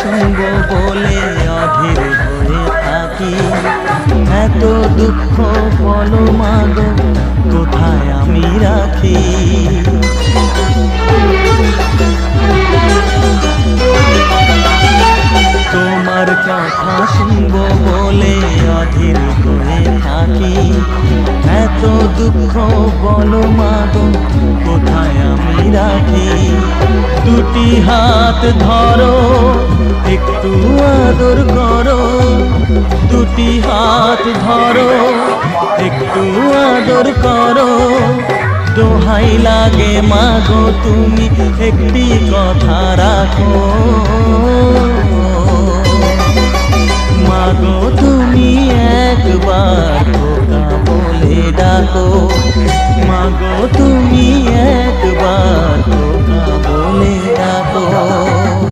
শুনবো বলে অধীর হয়ে থাকি। এত দুঃখ বলো মাগো কোথায় আমি রাখি। তোমার কথা শুনবো বলে অধীর হয়ে থাকি। এত দুঃখ বলো মাগো কোথায় আমি রাখি। দুটি হাত ধরো একটু আদর করো, দুটি হাত ধরো একটু আদর করো। দোহাই লাগে মাগো তুমি একটি কথা রাখো। মাগো তুমি একবার খোকা বলে ডাকো। মাগো তুমি একবার খোকা বলে ডাকো।